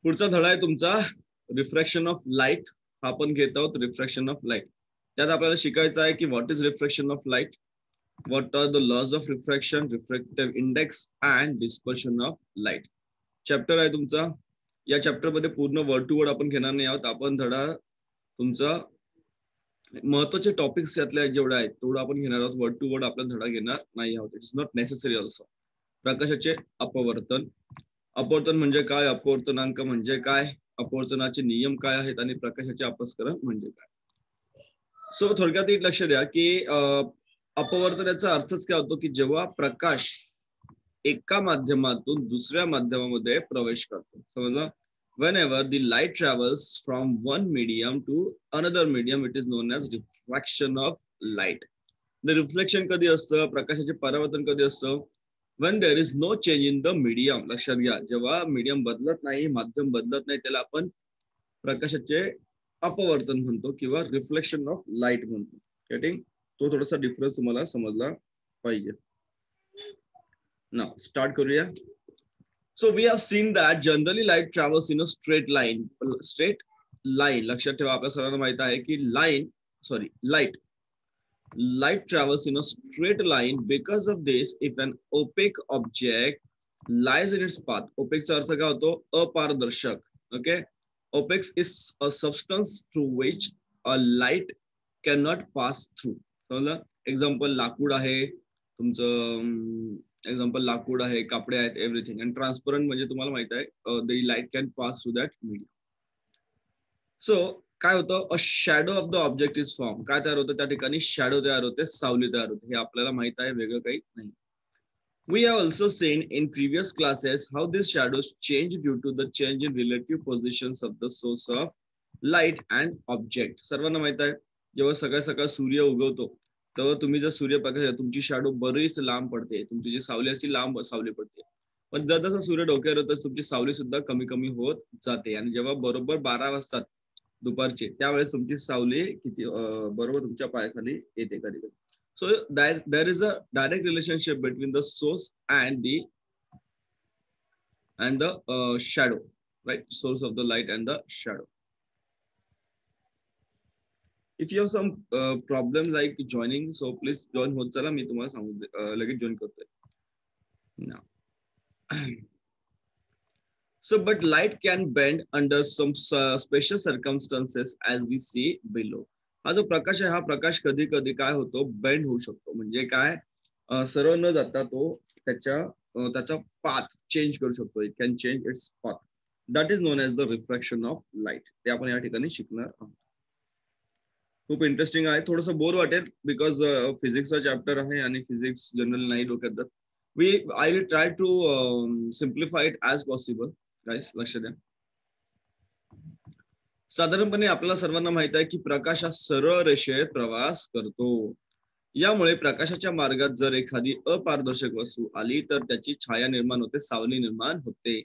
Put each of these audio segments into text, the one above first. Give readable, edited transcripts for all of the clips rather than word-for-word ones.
पुढचा धडा आहे तुमचा रिफ्रॅक्शन ऑफ लाईट. हा आपण घेत आहोत रिफ्रॅक्शन ऑफ लाईट. त्यात आपल्याला शिकायचं आहे की what is refraction of light, what are the laws of refraction, refractive index and dispersion of light. Chapter आहे तुमचा. या चॅप्टर मध्ये पूर्ण वर्ड टू वर्ड आपण घेणार नाही आहोत. आपण धडा तुमचा महत्वाचे टॉपिक्स यातले जेवढे आहेत तेवढं आपण घेणार आहोत. वर्ड टू वर्ड आपला धडा घेणार नाही आहोत. It's not necessary also. प्रकाशाचे अपवर्तन. अपवर्तन म्हणजे काय, अपवर्तनांक म्हणजे काय, अपवर्तनाचे नियम काय आहेत आणि प्रकाशाचे अपस्करण म्हणजे काय. सो थोडक्यात एक लक्ष द्या की अपवर्तनाचा अर्थच काय होतो की जेव्हा प्रकाश एका माध्यमातून दुसऱ्या माध्यमामध्ये प्रवेश करतो. समजलं. whenever the light travels from one medium to another medium, it is known as refraction of light. The reflection कधी असतं, प्रकाशाचे परावर्तन कधी असतं, when there is no change in the medium. लक्षात घ्या, जेव्हा मीडियम बदलत नाही, माध्यम बदलत नाही, त्याला आपण प्रकाशाचे अपवर्तन म्हणतो किंवा रिफ्लेक्शन ऑफ लाईट म्हणतो. गेटिंग? तो थोडासा डिफरन्स तुम्हाला समजला पाहिजे. नाउ स्टार्ट करूया. So we have seen that generally light travels in a straight line. Straight line. लक्षात ठेवा, आपल्या सर्वांना माहित आहे की light travels in a straight line. Because of this, if an opaque object lies in its path, opaque चा अर्थ काय होतो, अपारदर्शक. Okay, opaque is a substance through which a light cannot pass through. समजलं. एक्झाम्पल लाकूड आहे तुमचं, example लाकूड आहे, कापडे आहेत, एव्हरीथिंग. आणि ट्रान्सपरंट म्हणजे तुम्हाला माहित आहे the light can pass through that medium. So काय होतं, a shadow of the object is form. काय तयार होतं त्या ठिकाणी, शॅडो तयार होते, सावली तयार होते. हे आपल्याला माहित आहे, वेगळं काही नाही. We have also seen in previous classes how these shadows change due to the change in relative positions of the source of light and object. सर्वांना माहित आहे, जेव्हा सकाळ सकाळ सूर्य उगवतो तेव्हा तुम्ही जर सूर्यप्रकाश, तुमची शॅडो बरीच लांब पडते, तुमची जी सावली असते लांब सावली पडते. पण जसं सूर्य डोक्यावर येतो तुमची सावली सुद्धा कमी कमी होत जाते. आणि जेव्हा बरोबर 12 वाजतात दुपारचे, त्यावेळेस तुमची सावली किती बरोबर तुमच्या पायाखाली येते कधी कधी. So there is a direct relationship between the source and the shadow, right? Source of the light and the shadow. If you have some problem like joining, so please join. होत चला, मी तुम्हाला सांगू लगेच जॉइन करतोय. Now, so but light can bend under some special circumstances as we see below. हा जो प्रकाश आहे, हा प्रकाश कधी कधी काय होतो, बेंड होऊ शकतो. म्हणजे काय, सरळ न जाता तो त्याचा पाथ चेंज करू शकतो. It can change its path. That is known as the refraction of light. ते आपण या ठिकाणी शिकणार आहोत. खूप इंटरेस्टिंग आहे. थोडंसं बोर वाटेल बिकॉज फिजिक्सचा चॅप्टर आहे आणि फिजिक्स जनरल नाही डोक्यात जात. I will try to simplify it as possible. Guys लक्ष द्या. साधारणपणे आपल्याला सर्वांना माहित आहे की प्रकाश हा सरळ रेषेत प्रवास करतो. यामुळे प्रकाशाच्या मार्गात जर एखादी अपारदर्शक वस्तू आली तर त्याची छाया निर्माण होते, सावली निर्माण होते.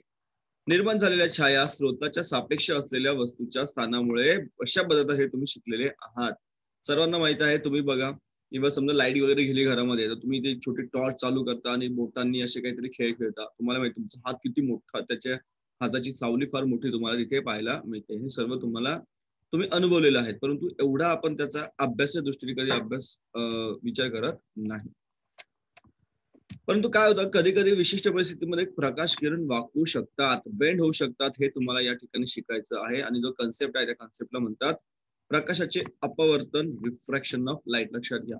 निर्माण झालेल्या छाया स्रोताच्या सापेक्ष असलेल्या वस्तूच्या स्थानामुळे अशा बदलतात, हे तुम्ही शिकलेले आहात. सर्वांना माहित आहे. तुम्ही बघा, किंवा समजा लाईट वगैरे गेली घरामध्ये तर तुम्ही ते छोटी टॉर्च चालू करता आणि बोटांनी असे काहीतरी खेळ खेळता. तुम्हाला माहिती तुमचा हात किती मोठा, त्याच्या हाताची सावली फार मोठी तुम्हाला तिथे पाहायला मिळते. हे सर्व तुम्ही अनुभवलेलं आहे, परंतु एवढा आपण त्याचा अभ्यासाच्या दृष्टीने कधी विचार करत नाही. परंतु काय होतं, कधी कधी विशिष्ट परिस्थितीमध्ये प्रकाश किरण वाकू शकतात, बेंड होऊ शकतात. हे तुम्हाला या ठिकाणी शिकायचं आहे. आणि जो कन्सेप्ट आहे त्या कन्सेप्टला म्हणतात प्रकाशाचे अपवर्तन, रिफ्रॅक्शन ऑफ लाईट. लक्षात घ्या,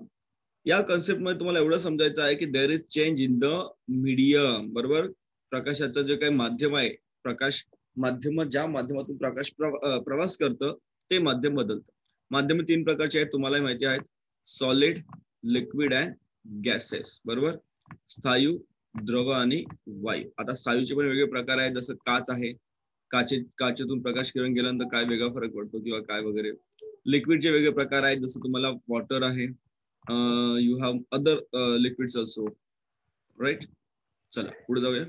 या कन्सेप्टमध्ये तुम्हाला एवढं समजायचं आहे की there is change in the medium. बरोबर. प्रकाशाचं जे काही माध्यम आहे, प्रकाश माध्यम ज्या माध्यमातून प्रकाश प्रवास करतं ते माध्यम बदलतं. माध्यम 3 प्रकारचे आहेत, तुम्हाला माहिती आहेत. Solid, liquid and gases. बरोबर. स्थायू, द्रव आणि वायू. आता स्थायूचे पण वेगळे प्रकार आहेत, जसं काच आहे, काचेतून प्रकाश किरण गेल्यानंतर काय वेगळा फरक पडतो किंवा काय वगैरे. लिक्विडचे वेगळे प्रकार आहेत, जसं तुम्हाला वॉटर आहे, you have other liquids also, right. चला पुढे जाऊया.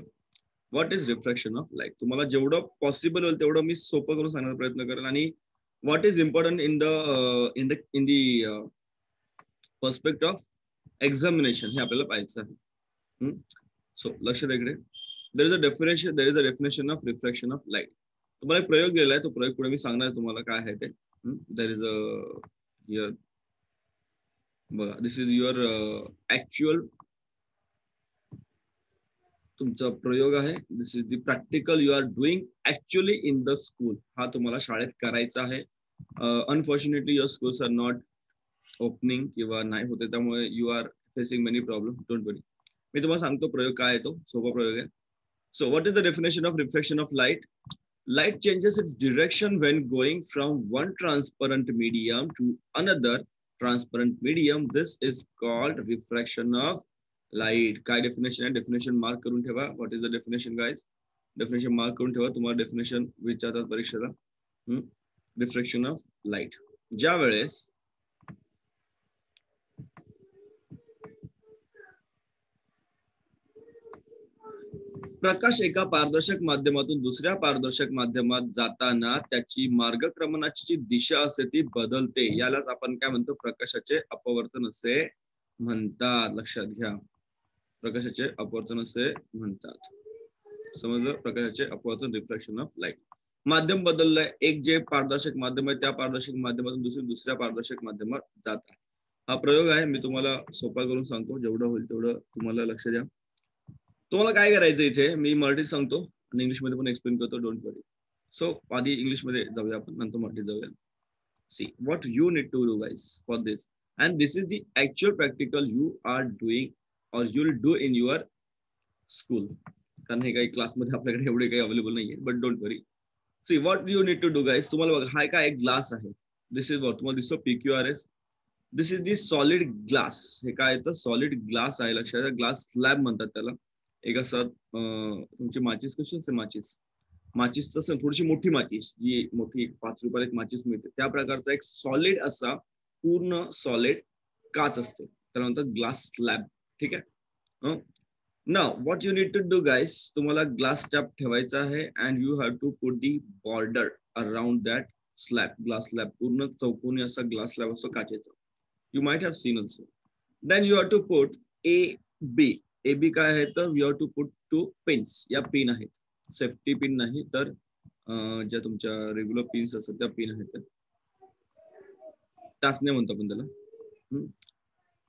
What is refraction of light. तुम्हाला जेवढं पॉसिबल होईल तेवढं मी सोपं करून सांगण्याचा प्रयत्न करेन. आणि what is important in the perspective of examination हे आपल्याला पाहायचं आहे. सो लक्ष द्या इकडे. There is a definition of refraction of light. तुम्हाला एक प्रयोग दिलेला आहे, तो प्रयोग पुढे मी सांगणार तुम्हाला काय आहे ते. देयर इज अ बघा, दिस इज युअर ऍक्च्युअल तुमचा प्रयोग आहे. This is the practical you are doing actually in the school. हा तुम्हाला शाळेत करायचा आहे. Unfortunately your schools are not opening किंवा नाही होते, त्यामुळे you are facing many problem. Don't worry, मी तुम्हाला सांगतो प्रयोग काय आहे. तो सोपा प्रयोग आहे. So what is the definition of reflection of light? Light changes its direction when going from one transparent medium to another transparent medium. This is called refraction of light. काय डेफिनेशन आहे? डेफिनेशन मार्क करून ठेवा. What is the definition guys? Definition mark करून ठेवा. तुम्हाला definition विचारतात परीक्षेला. Reflection of light. ज्या वेळेस प्रकाश एका पारदर्शक माध्यमातून दुसऱ्या पारदर्शक माध्यमात जाताना त्याची मार्गक्रमणाची जी दिशा असते ती बदलते, यालाच आपण काय म्हणतो? प्रकाशाचे अपवर्तन असे म्हणतात. लक्षात घ्या, प्रकाशाचे अपवर्तन असे म्हणतात. समजलं? प्रकाशाचे अपवर्तन, रिफ्लेक्शन ऑफ लाईट. माध्यम बदललंय. एक जे पारदर्शक माध्यम आहे त्या पारदर्शक माध्यमातून दुसऱ्या पारदर्शक माध्यमात जात आहे. हा प्रयोग आहे. मी तुम्हाला सोपा करून सांगतो, जेवढं होईल तेवढं तुम्हाला लक्ष द्या. तुम्हाला काय करायचं इथे, मी मराठीत सांगतो आणि इंग्लिशमध्ये पण एक्सप्लेन करतो. Don't worry. सो आधी इंग्लिशमध्ये जाऊया आपण, नंतर मराठीत जाऊया. See what you need to do guys for this, and this is the actual practical you are doing or you will do in your school. कारण हे काही क्लासमध्ये आपल्याकडे एवढे काही अवेलेबल नाहीये, but don't worry. See what you need to do guys. तुम्हाला बघा, हा काय एक ग्लास आहे. दिस इज व्हॉट तुम्हाला दिसतो PQRS. This is the solid glass. हे काय येतं? सॉलिड ग्लास आहे. लक्षात, ग्लास स्लॅब म्हणतात त्याला. एक असं तुमची माचीस कशी असते, माचीस तसं थोडीशी मोठी माचीस, जी मोठी 5 रुपयाला एक माचीस मिळते, त्या प्रकारचा एक सॉलिड असा पूर्ण सॉलिड काच असते, त्याला म्हणतात ग्लास स्लॅब. ठीक आहे. Now what you need to do guys, तुम्हाला ग्लास स्लॅब ठेवायचा आहे and you have to put the border around that slab. Glass slab पूर्ण चौकोनी असा ग्लास स्लॅब असतो काचेचा. You might have seen also. Then you have to put AB काय आहे तर you have to put 2 pins. या पिन आहेत, सेफ्टी पिन नाही तर ज्या तुमच्या रेग्युलर पिन्स असतात त्या पिन आहेत, टाचण्या म्हणतो आपण त्याला.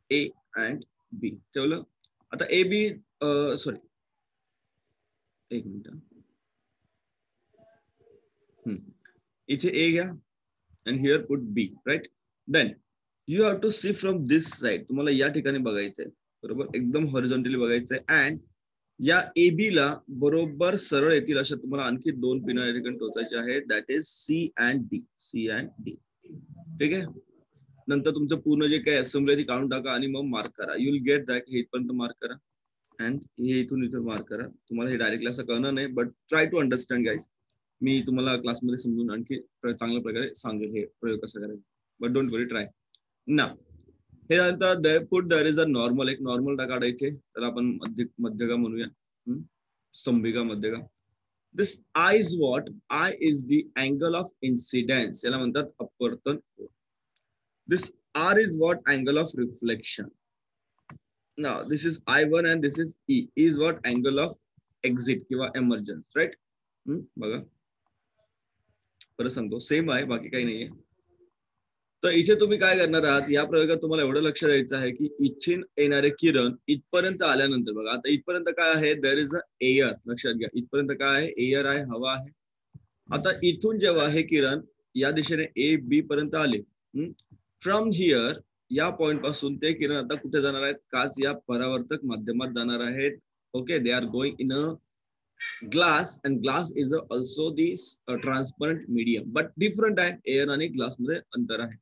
A and B ठेवलं. आता AB सॉरी एक मिनिट, इथे A घ्या and here put B, right? Then you have to see from this side. तुम्हाला या ठिकाणी बघायचंय, बरोबर, एकदम हॉरिझॉन्टली बघायचंय. अँड या AB ला बरोबर सरळ येतील अशा तुम्हाला आणखी 2 पिन या ठिकाणी टोचायचे आहेत. That is C and D. ठीक आहे. नंतर तुमचं पूर्ण जे काही असेंब्ली आहे ती काढून टाका आणि मग मार्क करा. You will get that. हे इथपर्यंत मार्क करा अँड हे इथून मार्क करा. तुम्हाला हे डायरेक्टली असं कळणार नाही, but try to understand guys. मी तुम्हाला क्लासमध्ये समजून आणखी चांगल्या प्रकारे सांगेल हे प्रयोग कसा करायचा, बट डोंट वरी, ट्राय ना. हे नंतर put there is a normal. एक नॉर्मल टाका इथे, त्याला आपण मध्यगा म्हणूया, स्तंभिका मध्यगा. This I is what? I is the angle of incidence, याला म्हणतात अपवर्तन. दिस R is what? Angle of reflection. Now this is I1 and this is E. E is what? Angle of exit किंवा emergence, right? बघा परत सांगतो, same आहे, बाकी काही नाहीये. तर इथे तुम्ही काय करणार आहात, या प्रयोगात तुम्हाला एवढं लक्ष द्यायचं आहे की इथे येणारे किरण इथपर्यंत आल्यानंतर बघा, आता इथपर्यंत काय आहे? There is a air. लक्षात घ्या, इथपर्यंत काय आहे? एअर आहे, हवा आहे. आता इथून जेव्हा हे किरण या दिशेने AB पर्यंत आले, फ्रॉम हिअर, या पॉइंट पासून ते किरण आता कुठे जाणार आहेत? काच या परावर्तक माध्यमात जाणार आहेत. Okay, they are going in a glass and glass is also this transparent medium, but different आहे. एअर आणि ग्लास मध्ये अंतर आहे.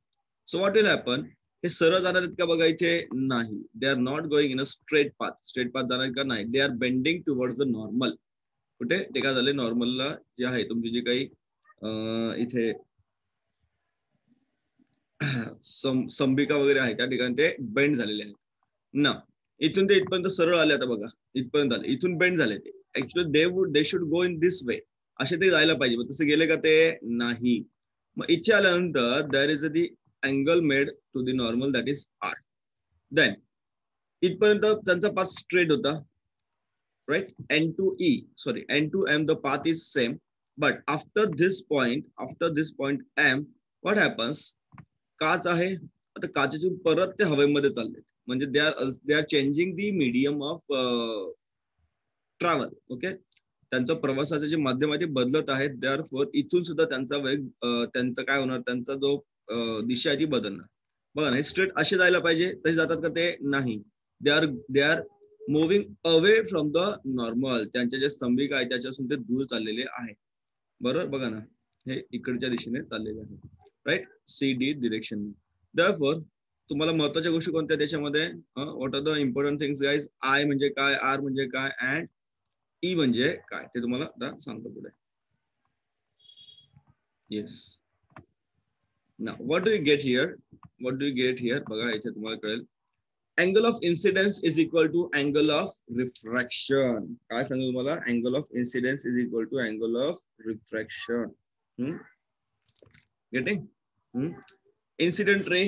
So what will happen? हे सरळ जाणार आहेत का बघायचे? नाही. They are not going in a straight path. Straight path जाणार का? नाही. They R bending towards the normal. कुठे ते काय झाले? नॉर्मलला जे आहे तुमची जे काही इथे संबिका वगैरे आहे त्या ठिकाणी ते बेंड झालेले आहेत ना. इथून ते इथपर्यंत सरळ आले. आता बघा इथपर्यंत आले, इथून बेंड झाले. ते actually they should go in this way, असे ते जायला पाहिजे, पण तसे गेले का ते? नाही. मग इथे आल्यानंतर there is the angle made to the normal, that is R. Then इथपर्यंत त्यांचा पाथ स्ट्रेट होता, right? N to E, sorry N to M, the path is same. but after this point M, what happens? काच आहे, आता काचेतून परत ते हवेमध्ये चालले, म्हणजे they are changing the medium of travel. Okay, त्यांचा प्रवासाचे जे माध्यम आहे ते बदलत आहेत. देअरफॉर इथून सुद्धा त्यांचा वेग, त्यांचा काय होणार, त्यांचा जो दिशा आहे ती बदलणार. बघा ना, हे स्ट्रेट असे जायला पाहिजे, तसे जातात का ते? नाही. They R moving away from the normal. त्यांच्या जे स्तंभिका आहे त्याच्यापासून ते दूर चाललेले आहे. बरोबर, बघा ना, हे इकडच्या दिशेने चाललेले आहे. Right, CD direction. देअरफॉर तुम्हाला महत्वाच्या गोष्टी कोणत्या त्याच्यामध्ये? What are the important things guys? I म्हणजे काय, आर म्हणजे काय, अँड ई म्हणजे काय, ते तुम्हाला आता सांगतो पुढे. Yes, now what do you get here? बघा, याच्यात तुम्हाला कळेल. Angle of incidence is equal to angle of refraction. काय सांगू तुम्हाला? Angle of incidence is equal to angle of refraction. Getting? Incident ray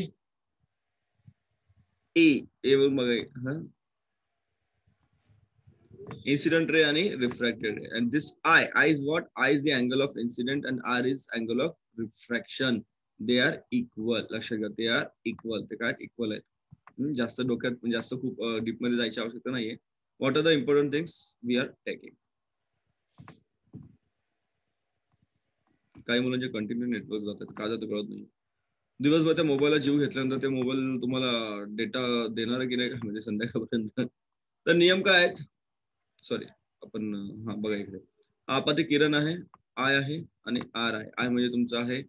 A बघा, incident ray आणि refracted ray, and this I is what? I is the angle of incident and R is angle of refraction. They are equal. लक्षात घ्या, they are equal. ते काय equal आहेत. जास्त डोक्यात, जास्त खूप डीप मध्ये जायची आवश्यकता नाहीये. What are the important things we are taking? काही मुलांचे कंटिन्यू नेटवर्क जातात, का जातं कळत नाही. दिवसभर त्या मोबाईलला जीव घेतल्यानंतर ते मोबाईल तुम्हाला डेटा देणार की नाही, म्हणजे संध्याकाळपर्यंत. तर नियम काय आहेत? सॉरी, आपण बघा इकडे. आपत्ती किरण आहे, आय आहे आणि आर आहे. आय म्हणजे तुमचा आहे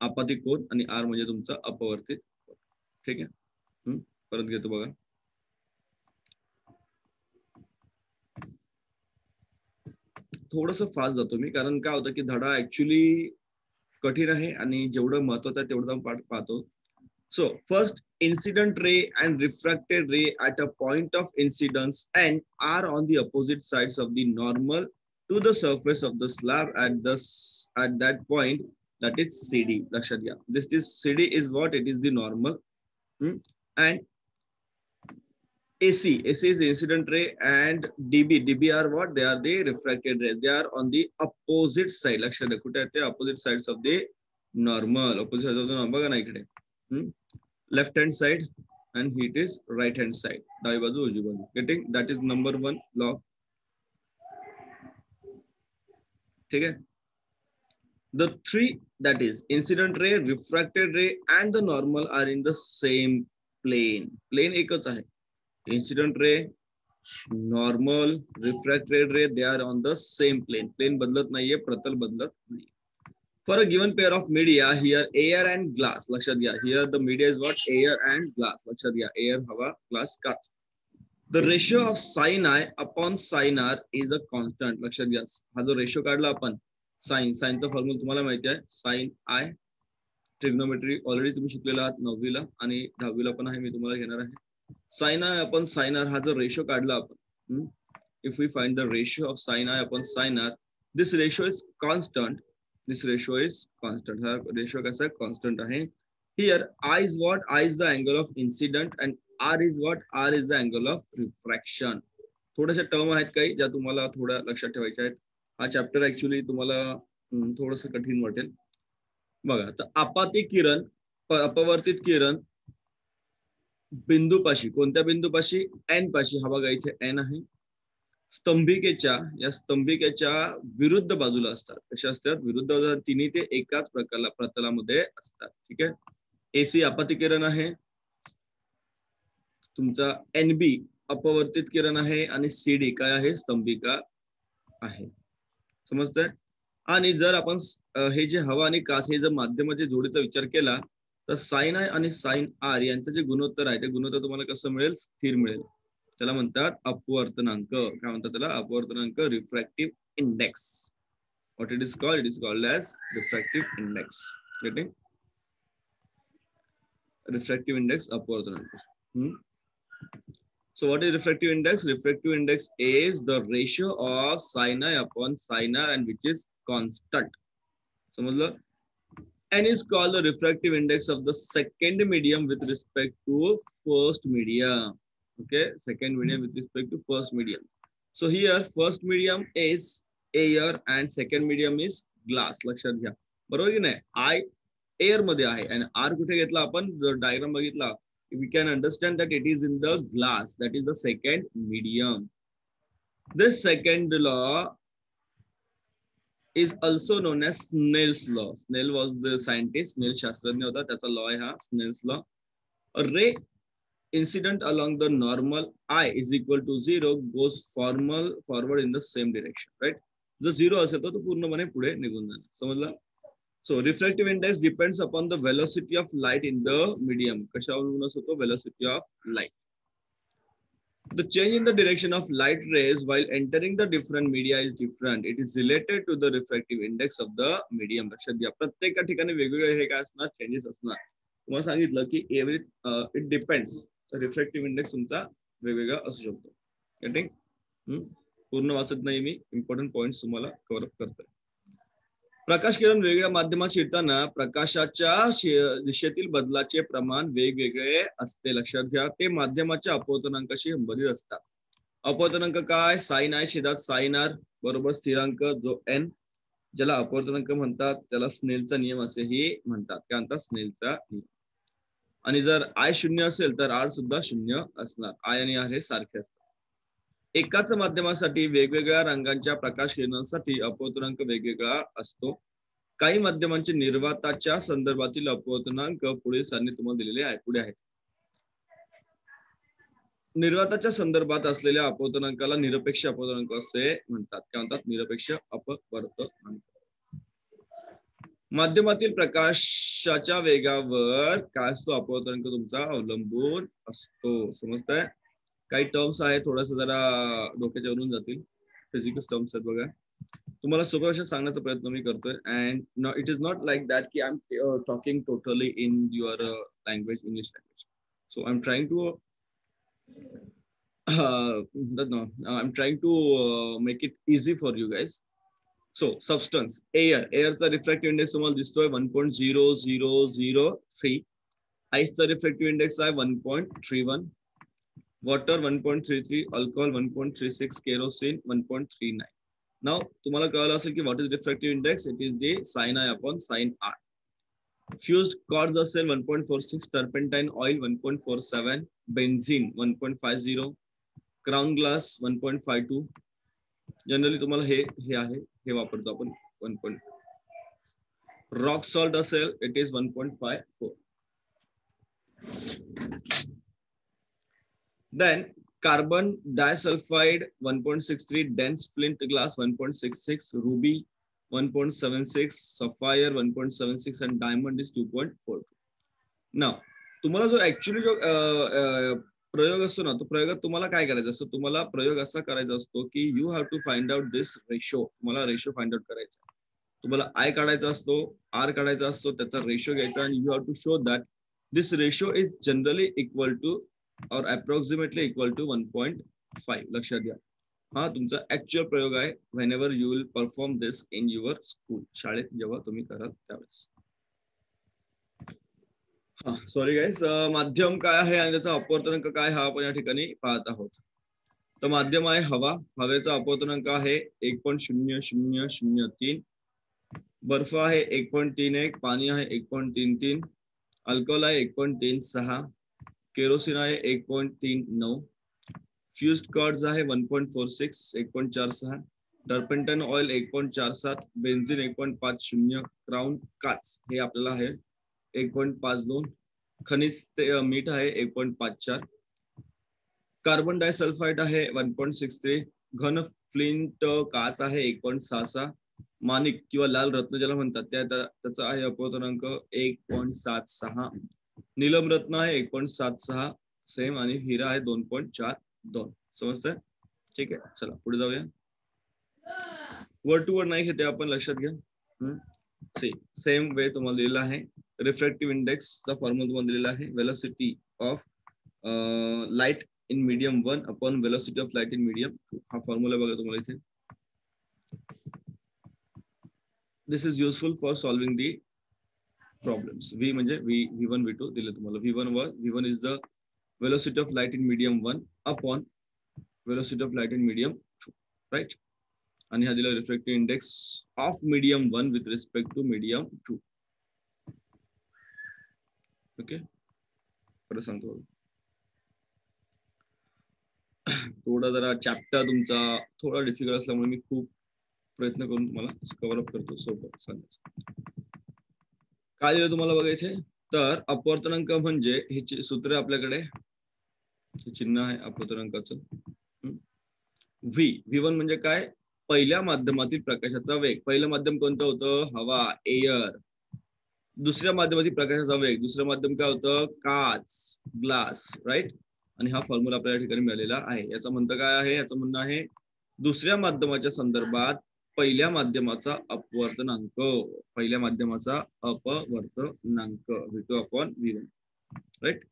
आपत्ती कोन आणि आर म्हणजे तुमचा अपवर्तित. ठीक आहे, परत घेतो बघा. थोडस फास्ट जातो मी, कारण काय होतं की धडा ऍक्च्युली कठीण आहे आणि जेवढं महत्वाचं आहे तेवढं आपण पाहतो. So first, incident ray and refracted ray at a point of incidence and are on the opposite sides of the normal to the surface of the slab at that point, that is CD. Lakshya diya. This CD is what? It is the normal. And AC is incident ray, and DB are what? They are the refracted rays. They are on the opposite side. Lakshya diya, कुठे आहेत ते? Opposite sides of the normal. Opposite sides of the normal. बघा ना इकडे. Left hand side and it is right hand side. डावी बाजू उजवी बाजू. Getting? That is number 1 law. ठीक है? The three, that is incident ray, refracted ray and the normal are in the same plane. Plane एकच आहे. Incident ray, normal, refracted ray, they are on the same plane. Plane बदलत नाहीये, प्रतल बदलत नाही. For a given pair of media, here air and glass. लक्षात घ्या, here the media is what? Air and glass. लक्षात घ्या, air, हवा, glass, काच. The ratio of sin I upon sin R is a constant. लक्षात घ्या, हा जो रेशो काढला आपण, साइनचा फॉर्म्युला तुम्हाला माहिती आहे. साइन आय, ट्रिग्नोमेट्री ऑलरेडी तुम्ही शिकलेला आहात 9वीला आणि 10वीला पण आहे, मी तुम्हाला घेणार आहे. Sine I upon sine R हा जो रेशो काढला आपण, if we find the ratio of sine I upon sine R, this ratio is constant. This ratio is constant. Ratio कैसा constant है. Here I is what? I is the angle of incident and R is what? R is the angle of refraction. थोड्याशा term आहेत काही ज्या तुम्हाला थोड्या लक्षात ठेवायच्या आहेत. हा चॅप्टर ऍक्च्युली तुम्हाला थोडंसं कठीण वाटेल. बघा, तर आपाती किरण, अपवर्तित किरण बिंदूपाशी, कोणत्या बिंदूपाशी? N पाशी. हा बघा इथे N आहे. स्तंभिकेच्या विरुद्ध बाजूला असतात. कशा असतात? विरुद्ध बाजूला. तिन्ही ते एकाच प्रतलामध्ये असतात. ठीक आहे. AC आपत्ती किरण आहे, तुमचा NB अपवर्तित किरण आहे आणि CD काय आहे? स्तंभिका आहे. समजतंय? आणि जर आपण हे जे हवा आणि काच हे जर माध्यमाच्या जोडीचा विचार केला तर साइन आय आणि साइन आर यांचं जे गुणोत्तर आहे ते गुणोत्तर तुम्हाला कसं मिळेल? स्थिर मिळेल. त्याला म्हणतात अपवर्तनांक. काय म्हणतात त्याला? अपवर्तनांक, refractive index. What it is called? It is called as refractive index. Getting? Refractive index, अपवर्तनांक. So what is refractive index? Refractive index is the ratio of sin I upon sin R and which is constant. समजलं? N is called the refractive index of the second medium with respect to first medium. Okay, second medium with respect to first medium. So here first medium is air and second medium is glass. लक्षात घ्या, बरोबर की नाही. I air मध्ये आहे आणि R कुठे घेतला आपण, डायग्राम बघितला, we can understand that it is in the glass, that is the second medium. This second law is also known as Snell's law. Snell was the scientist, Snell शास्त्रज्ञ होता, त्याचा लॉ आहे हा Snell's law. A ray incident along the normal I is equal to 0 goes forward in the same direction, right? जर 0 असेल तर तो पूर्णपणे पुढे निघून जाणार. समजलं? So refractive index depends upon the velocity of light in the medium. कशावरून होतो? Velocity of light. The change in the direction of light rays while entering the different media is different. It is related to the refractive index of the medium. लक्षात घ्या, प्रत्येक ठिकाणी वेगवेगळे हे काय असणार, चेंजेस असणार. तुम्हाला सांगितलं की every it depends. Refractive index तुमचा वेगवेगळा असू शकतो. गेटिंग? पूर्ण वाचत नाही मी, इम्पॉर्टंट पॉइंट्स तुम्हाला कव्हर अप करतोय. प्रकाश किरण वेगवेगळ्या माध्यमात शिरताना प्रकाशाच्या दिशेतील बदलाचे प्रमाण वेगवेगळे असते. लक्षात घ्या, ते माध्यमाच्या अपवर्तनांकाशी संबंधित असतात. अपवर्तनांक काय? साइन आय छेदात साइन आर बरोबर स्थिरांक जो एन, ज्याला अपवर्तनांक म्हणतात त्याला स्नेलचा नियम असेही म्हणतात. काय म्हणतात? स्नेलचा नियम. आणि जर आय शून्य असेल तर आर सुद्धा शून्य असणार. आय आणि आर हे सारखे असतात. एकाच माध्यमासाठी वेगवेगळ्या रंगांच्या प्रकाश किरणांसाठी अपवर्तनांक वेगवेगळा असतो. काही माध्यमांचे निर्वाताच्या संदर्भातील अपवर्तनांक पुढील सारणी तुम्हाला दिलेले आहे, पुढे आहेत. निर्वाताच्या संदर्भात असलेल्या अपवर्तनांकाला निरपेक्ष अपवर्तनांक असे म्हणतात. काय म्हणतात? निरपेक्ष अपवर्तनांक. माध्यमातील प्रकाशाच्या वेगावर काय असतो? अपवर्तनांक तुमचा अवलंबून असतो. समजतंय? काही टर्म्स आहेत, थोडस जरा डोक्याच्या वरून जातील, फिजिकल टर्म्स आहेत बघा. तुम्हाला सोप्या भाषेत सांगण्याचा प्रयत्न मी करतोय. And it is not like that की I am talking totally in your language, English language. So I am trying to make it easy for you guys. So substance एअरचा रिफ्रॅक्टिव्ह इंडेक्स तुम्हाला दिसतोय 1.0003. आईसचा रिफ्रॅक्टिव्ह इंडेक्स आहे 1.31. Water 1.33, alcohol 1.36, kerosene 1.39. Now तुम्हाला कळलं असेल की what is refractive index. It is the sine I upon sine R. Fused quartz असेल 1.46, turpentine oil 1.47, benzene 1.50, crown glass 1.52. Generally तुम्हाला हे आहे, हे वापरतो आपण 1. रॉक सॉल्ट असेल it is 1.54. Then carbon disulfide 1.63, dense flint glass 1.66, ruby 1.76, sapphire 1.76 and diamond is 2.42. Now तुम्हाला जो ऍक्च्युअली जो प्रयोग असतो ना, तो प्रयोगात तुम्हाला काय करायचं असतं? तुम्हाला प्रयोग असा करायचा असतो की you have to find out this ratio. तुम्हाला रेशो फाइंड आउट करायचा. तुम्हाला आय काढायचा असतो, आर काढायचा असतो, त्याचा रेशो घ्यायचा आणि you have to show that this ratio is generally equal to or approximately equal to 1.5. लक्षात घ्या, हा तुमचा ऍक्च्युअल प्रयोग आहे. whenever you will perform this in your school, शाळेत जेव्हा तुम्ही कराल त्यावेळेस. सॉरी गाईज, माध्यम काय आहे आणि त्याचा अपवर्तनांक काय हा आपण या ठिकाणी पाहत आहोत. तर माध्यम आहे हवा. हवेचा अपवर्तनांक आहे 1.0003. बर्फ आहे 1.31, पाणी आहे 1.33, अल्कोहोल आहे 1.36, केरोसिन आहे 1.39, फ्युज्ड कॉर्ड्स आहे 1.46, 1.46, टर्पेंटाइन ऑइल 1.47, बेन्झीन 1.50, क्राउन काच हे आपल्याला आहे 1.52, खनिज मीठ आहे 1.54, कार्बन डायसल्फाइड आहे 1.63, घन फ्लिंट काच आहे 1.66, माणिक किंवा लाल रत्न ज्याला म्हणतात त्याचा आहे अपवर्तनांक 1.76, नीलम रत्न आहे 1.76 सेम आणि हिरा आहे 2.42. समजतंय? ठीक आहे, चला पुढे जाऊया. वर्ड टू वर्ड नाही घेते आपण, लक्षात घ्या. सेम वे तुम्हाला दिलेला आहे. रिफ्रॅक्टिव्ह इंडेक्सचा फॉर्म्युला तुम्हाला दिलेला आहे. Velocity of light in medium 1 upon velocity of light in medium 2. हा फॉर्म्युला बघा तुम्हाला इथे. This is useful for solving the problems. V म्हणजे V1 V2 दिले तुम्हाला. V1 is the velocity of light in medium 1 upon velocity of light in medium 2, right? आणि हा दिला refractive index of medium 1 with respect to medium 2. Okay, परत सांगतो. थोडा जरा चॅप्टर तुमचा थोडा डिफिकल्ट असल्यामुळे मी खूप प्रयत्न करून तुम्हाला कव्हर अप करतो सोबत सांगायचं. काय दिलं तुम्हाला बघायचे तर अपवर्तनांक म्हणजे हे सूत्र आपल्याकडे चिन्ह आहे अपवर्तनांकाचं. V1 म्हणजे काय, पहिल्या माध्यमातील प्रकाशाचा वेग. पहिलं माध्यम कोणतं होतं, हवा, एअर. दुसऱ्या माध्यमातील प्रकाशाचा वेग, दुसरं माध्यम काय होतं, काच, ग्लास, राईट. आणि हा फॉर्म्युला आपल्याला ठिकाणी मिळालेला आहे. याचं म्हणणं काय आहे, याचं म्हणणं आहे दुसऱ्या माध्यमाच्या संदर्भात पहिल्या माध्यमाचा अपवर्तनांक, पहिल्या माध्यमाचा अपवर्तनांक V2/V1, राईट.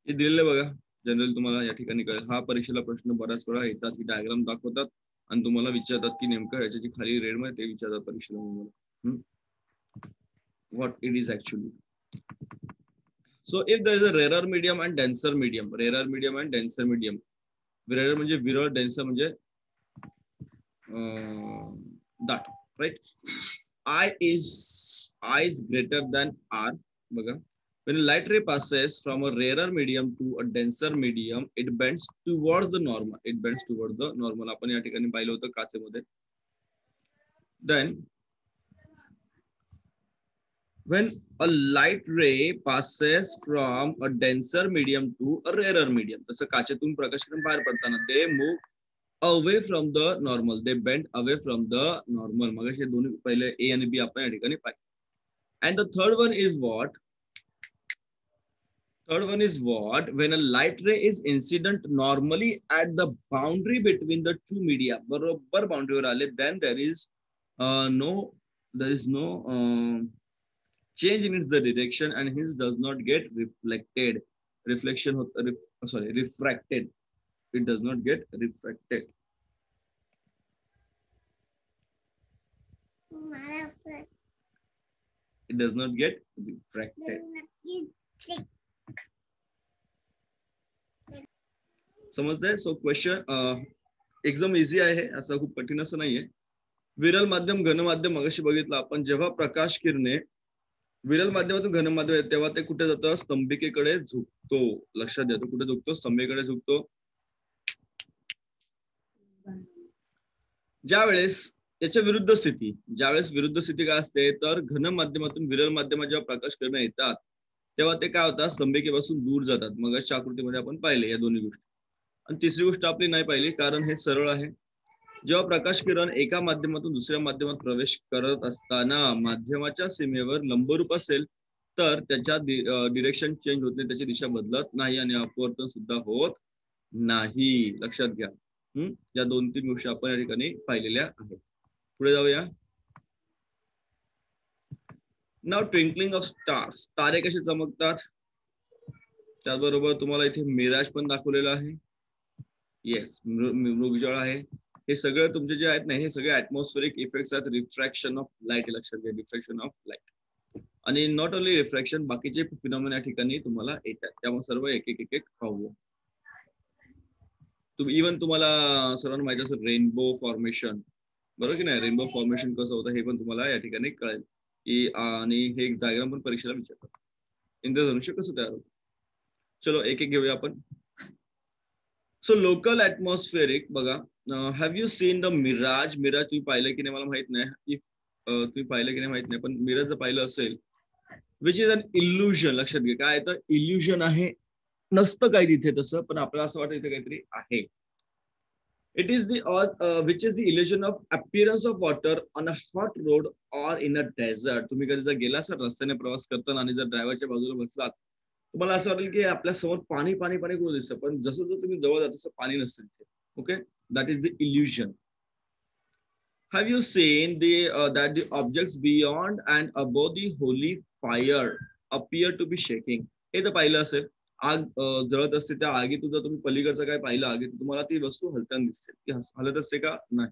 हे दिलेलं बघा, जनरल तुम्हाला या ठिकाणी कळेल. हा परीक्षेला प्रश्न बऱ्याच वेळा येतात, ही डायग्राम दाखवतात आणि तुम्हाला विचारतात की नेमकं ह्याची खाली रेड मध्ये ते विचारतात परीक्षेला तुम्हाला what it is actually. So if there is a rarer medium and denser medium, rarer medium and denser medium, rarer म्हणजे विरळ, denser म्हणजे दाट, right. I is greater than R. बघा, when a light ray passes from a rarer medium to a denser medium, it bends towards the normal. It bends towards the normal. आपण या ठिकाणी पाहिलं होतं काचेमध्ये. Then when a light ray passes from a denser medium to a rarer medium, तसं काचेतून प्रकाशकिरण बाहेर पडताना they move away from the normal, they bend away from the normal. मग हे दोन्ही पहिले A आणि B आपण या ठिकाणी पाहिलं. And the third one is what? Third one is what? When a light ray is incident normally at the boundary between the two media, बरोबर boundary वर आले, then there is no change in its the direction and hence does not get reflected. Refracted. It does not get refracted. It does not get refracted. समजतंय? So question एकदम easy आहे, असं खूप कठीण असं नाहीये. विरल माध्यम, घन माध्यम मगाशी बघितलं आपण. जेव्हा प्रकाश किरणे विरल माध्यमातून घन माध्यम येते तेव्हा ते कुठे जातं, स्तंभिकेकडे झुकतो. लक्षात द्या, तो कुठे झुकतो, स्तंभिकेकडे झुकतो. ज्यावेळेस याच्या विरुद्ध स्थिती, ज्यावेळेस विरुद्ध स्थिती काय असते तर घन माध्यमातून विरल माध्यमात जेव्हा प्रकाश किरणे येतात तेव्हा ते काय होतात, स्तंभिकेपासून दूर जातात. मगाच्या आकृतीमध्ये आपण पाहिले या दोन्ही गोष्टी. आणि तिसरी गोष्ट आपली नाही पाहिली कारण हे सरळ आहे. जेव्हा प्रकाश किरण एका माध्यमातून दुसऱ्या माध्यमात प्रवेश करत असताना माध्यमाच्या सीमेवर लंबरूप असेल तर त्याच्या डिरेक्शन चेंज होत नाही, त्याची दिशा बदलत नाही आणि अपवर्तन सुद्धा होत नाही. लक्षात घ्या. या 2-3 गोष्टी आपण या ठिकाणी पाहिलेल्या आहेत. पुढे जाऊया. नाव ट्विंकलिंग ऑफ स्टार्स, तारे कसे चमकतात. त्याचबरोबर तुम्हाला इथे मिराज पण दाखवलेला आहे. येस, मृगजळ आहे. हे सगळं तुमचे जे आहेत ना, हे सगळे ऍटमॉस्फेरिक इफेक्ट्स आहेत. रिफ्रॅक्शन ऑफ लाईट, लक्षात घ्या, रिफ्रॅक्शन ऑफ लाईट. आणि नॉट ओनली रिफ्रॅक्शन, बाकीचे फिनॉमिना या ठिकाणी तुम्हाला येतात. त्यामुळे सर्व एक एक पाहूया. इव्हन तुम्हाला सर्वांना माहिती असेल रेनबो फॉर्मेशन, बरोबर की नाही. रेनबो फॉर्मेशन कसं होतं हे पण तुम्हाला या ठिकाणी कळेल की, आणि हे डायग्राम पण परीक्षेला विचारतात. इंद्रधनुष्य कसं तयार होतं. चलो एक घेऊया आपण. सो लोकल ऍटमॉस्फेरिक बघा, have you seen the mirage. Mirage तुम्ही पाहिलं की नाही मला माहित नाही. इफ तुम्ही पाहिलं की नाही माहित नाही, पण मिराज जर पाहिलं असेल, विच इज अन इल्युजन. लक्षात घ्या, काय तर इल्युजन आहे, नसतं काही तिथे तसं, पण आपल्याला असं वाटतं इथे काहीतरी आहे. It is which is the illusion of appearance of water on a hot road or in a desert. तुम्ही कधी जर गेला सर रस्त्याने प्रवास करताना आणि जर ड्रायव्हरच्या बाजूला बसलात, तुम्हाला असं वाटेल की आपल्या समोर पाणी पाणी पाणी करून दिसतं, पण जसं जर तुम्ही जवळ जात तसं पाणी नसतं तिथे. Okay, that is the illusion. Have you seen that the objects beyond and above the holy fire appear to be shaking? हे तर पाहिलं असेल, आग जळत असते, त्या आगीतून जर तुम्ही पलीकडचं काय पाहिलं आगीत, तुम्हाला ती वस्तू हलताना दिसते. ती हलत असते का नाही.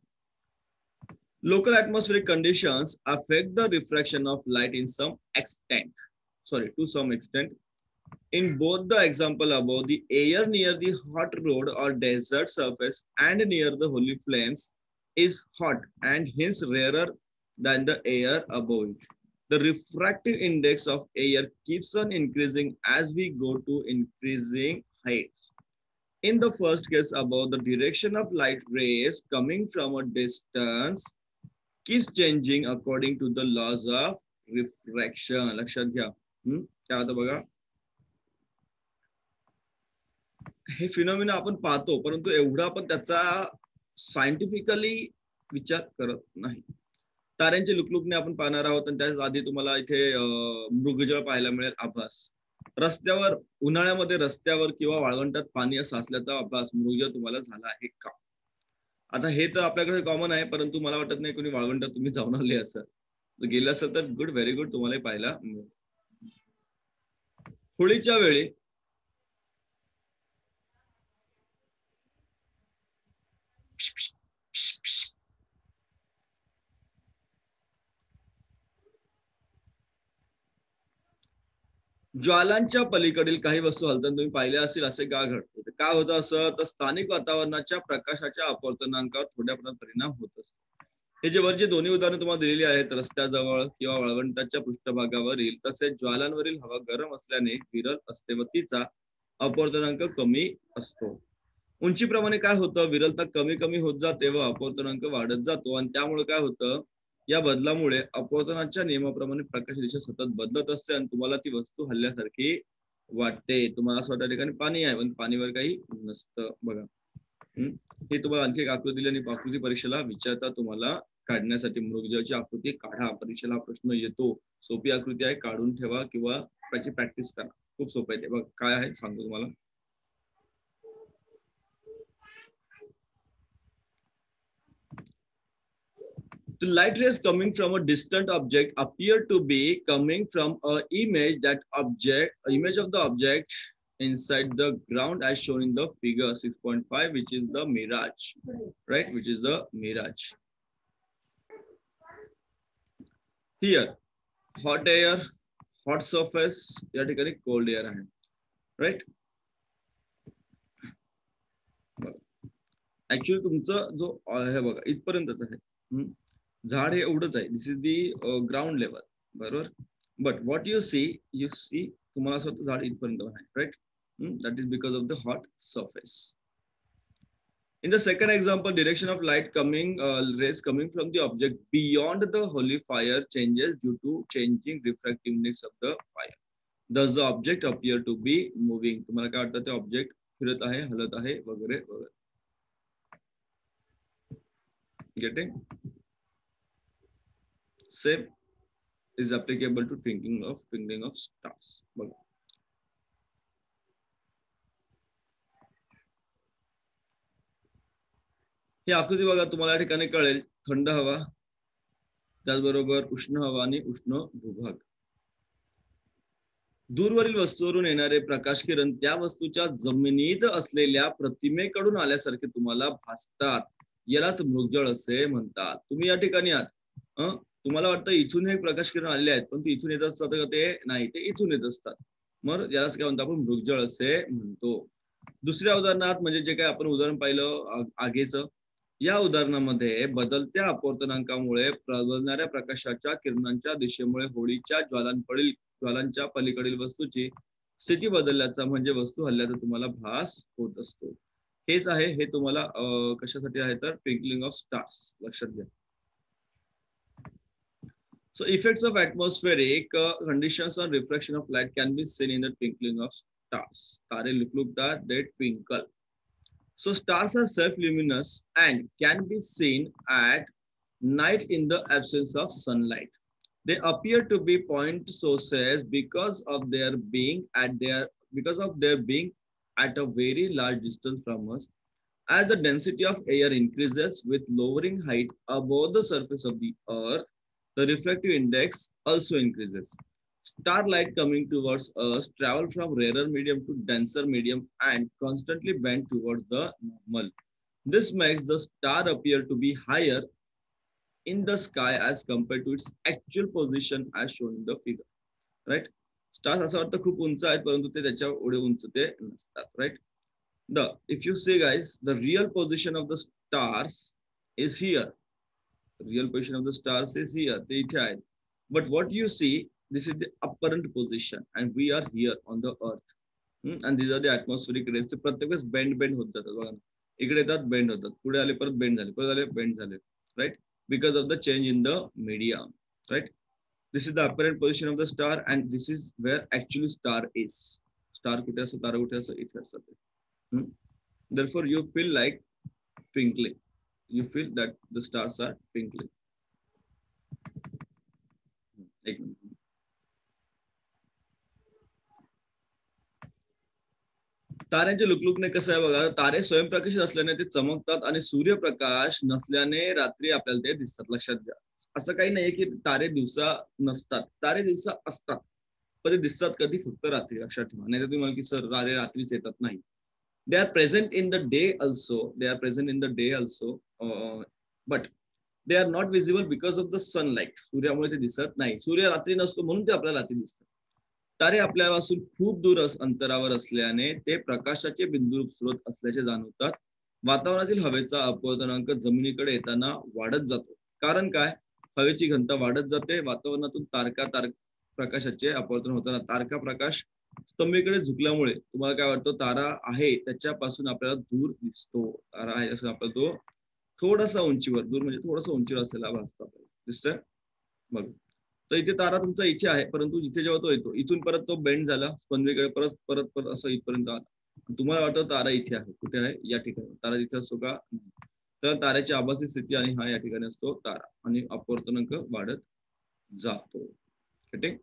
Local atmospheric conditions affect the refraction of light in some extent. To some extent. In both the example above, the air near the hot road or desert surface and near the holy flames is hot and hence rarer than the air above it. The refractive index of air keeps on increasing as we go to increasing heights. In the first case above, the direction of light rays coming from a distance keeps changing according to the laws of refraction. लक्षात घ्या. काय होतं बघा. हे phenomena आपण पाहतो, परंतु एवढा आपण त्याचा सायंटिफिकली विचार करत नाही. ताऱ्यांचे लुकलुकणे आपण पाहणार आहोत आणि त्याच आधी तुम्हाला इथे मृगजळ पाहायला मिळेल. आभास रस्त्यावर उन्हाळ्यामध्ये रस्त्यावर किंवा वाळवंटात पाणी साचल्याचा आभास मृगजळ तुम्हाला झाला आहे का? आता हे तर आपल्याकडे कॉमन आहे, परंतु मला वाटत नाही कोणी वाळवंटात तुम्ही जाऊन आले असेल. गेलं असेल तर गुड, व्हेरी गुड, तुम्हाला पाहायला मिळेल. होळीच्या वेळी ज्वालांच्या पलीकडील काही वस्तू हलताना तुम्ही पाहिले असेल. असे का घडते? काय होतं असं? तर स्थानिक वातावरणाच्या प्रकाशाच्या अपवर्तनांकावर थोड्या प्रमाणात परिणाम होत असतो. हे जे वरची दोन्ही उदाहरणं तुम्हाला दिलेली आहेत, रस्त्याजवळ किंवा वाळवंटाच्या पृष्ठभागावरील तसेच ज्वालांवरील हवा गरम असल्याने विरल असते व तिचा अपवर्तनांक कमी असतो. उंचीप्रमाणे काय होतं? विरलता कमी कमी होत जाते व अपवर्तनांक वाढत जातो आणि त्यामुळे काय होतं? या बदलामुळे अपवर्तनाच्या नियमाप्रमाणे प्रकाश दिशा सतत बदलत असते आणि तुम्हाला ती वस्तू हल्ल्यासारखी वाटते. तुम्हाला असं वाटतं ठिकाणी पाणी आहे पण पाणीवर काही नसतं. बघा, हे तुम्हाला आणखी एक आकृती दिली आणि आकृती परीक्षेला विचारता तुम्हाला काढण्यासाठी मृगजळची आकृती काढा. परीक्षेला प्रश्न येतो. सोपी आकृती आहे, काढून ठेवा किंवा त्याची प्रॅक्टिस करा. खूप सोपं आहे ते. बघ काय आहे सांगतो तुम्हाला. The light rays coming from a distant object appear to be coming from a image of the object inside the ground as shown in the figure 6.5, which is the mirage, right? Which is the mirage. Here, hot air, hot surface, या ठिकाणी cold air आहे, right? Actually तुमचं जो हे बघा इथपर्यंतच आहे. झाड हे एवढंच आहे. This is the ground level, बरोबर. बट व्हॉट यू सी तुम्हाला असं वाटतं झाड इथपर्यंत आहे, right. That is because of the hot surface. In the second example, direction of light rays coming from the object beyond the holy fire changes due to changing refractive index of the fire. Thus the object appear to be moving. तुम्हाला काय वाटतं? ते object फिरत आहे, हलत आहे वगैरे वगैरे. Getting? Same is applicable to twinkling of stars. बघा, ही आकृती बघा, तुम्हाला या ठिकाणी कळेल थंड हवा, त्याचबरोबर उष्ण हवा आणि उष्ण भूभाग. दूरवरील वस्तूवरून येणारे प्रकाश किरण त्या वस्तूच्या जमिनीत असलेल्या प्रतिमेकडून आल्यासारखे तुम्हाला भासतात. यालाच मृगजळ असे म्हणतात. तुम्ही या ठिकाणी आहात, तुम्हाला वाटतं इथून हे प्रकाश किरण आलेले आहेत, पण ते इथून येत असतात का? ते नाही, ते इथून येत असतात. मग यालाच काय म्हणतो आपण? मृगजळ असे म्हणतो. दुसऱ्या उदाहरणात म्हणजे जे काय आपण उदाहरण पाहिलं आगीचं, या उदाहरणामध्ये बदलत्या अपवर्तनांकामुळे बदलणाऱ्या प्रकाशाच्या किरणांच्या दिशेमुळे होळीच्या ज्वालांच्या पलीकडील वस्तूची स्थिती बदलल्याचा म्हणजे वस्तू हल्ल्याचा तुम्हाला भास होत असतो. हेच आहे. हे तुम्हाला कशासाठी आहे तर ट्विंकलिंग ऑफ स्टार्स. लक्षात घ्या. So effects of atmospheric conditions on refraction of light can be seen in the twinkling of stars. तारे लुकलुकतात, they twinkle. So stars are self-luminous and can be seen at night in the absence of sunlight. They appear to be point sources because of their being at a very large distance from us. As the density of air increases with lowering height above the surface of the earth, the refractive index also increases. Starlight coming towards us travel from rarer medium to denser medium and constantly bend towards the normal. This makes the star appear to be higher in the sky as compared to its actual position as shown in the figure. Right? Stars असं वाटतं खूप उंच आहेत, परंतु ते त्याच्या एवढे उंच ते नसतात. Right. If you see guys, the real position of the stars is here. Real position of the stars is here. ते इथे आहेत. But what you see, this is the apparent position and we are here on the earth. And this are the atmospheric rays. ते प्रत्येक वेळेस bend होत जातात बघा ना. इकडे येतात, बेंड होतात, पुढे आले, परत बेंड झाले, परत आले, बेंड झाले. Right. Because of the change in the medium. Right. This is the apparent position of the star and this is where actually star is. Star कुठे असतो, तारा कुठे असतो, इथे असतात. Therefore you feel like twinkling. You feel that the stars are twinkling. एक minute. ताऱ्यांचे लुकलुकणे कसं आहे बघा. तारे स्वयंप्रकाशित असल्याने ते चमकतात आणि सूर्यप्रकाश नसल्याने रात्री आपल्याला ते दिसतात. लक्षात घ्या. असं काही नाहीये की तारे दिवसा नसतात. तारे दिवसा असतात, पण ते दिसतात कधी, फक्त रात्री. लक्षात ठेवा. नाही तर तुम्ही म्हणाल की सर तारे रात्रीच येतात. नाही. They are present in the day also. They are present in the day also. But they are not visible because of the sunlight. सूर्यामुळे ते दिसत नाही. सूर्य रात्री नसतो म्हणून ते आपल्याला रात्री दिसतात. तारे आपल्यापासून खूप दूर अंतरावर असल्याने ते प्रकाशाचे बिंदू स्रोत असल्याचे जाणवतात. वातावरणातील हवेचा अपवर्तनांक जमिनीकडे येताना वाढत जातो. कारण काय? हवेची घनता वाढत जाते. वातावरणातून प्रकाशाचे अपवर्तन होताना तारका प्रकाश स्तंभीकडे झुकल्यामुळे तुम्हाला काय वाटतं, तारा आहे त्याच्यापासून आपल्याला दूर दिसतो. तारा आहे असं आपल्याला तो थोडासा उंचीवर, दूर म्हणजे थोडासा उंचीवर असलेला भासतो आपल्याला. दिसतंय बघ. तर इथे तारा तुमचा इथे आहे, परंतु जिथे जेव्हा तो येतो इथून परत तो बेंड झाला स्तंभीकडे, परत परत परत असं इथपर्यंत आला. तुम्हाला वाटतं तारा इथे आहे. कुठे आहे? या ठिकाणी. तारा तिथे असतो का? तर ताऱ्याची आभासी स्थिती आणि हा या ठिकाणी असतो तारा, आणि अपवर्तनांक वाढत जातो. ठीक.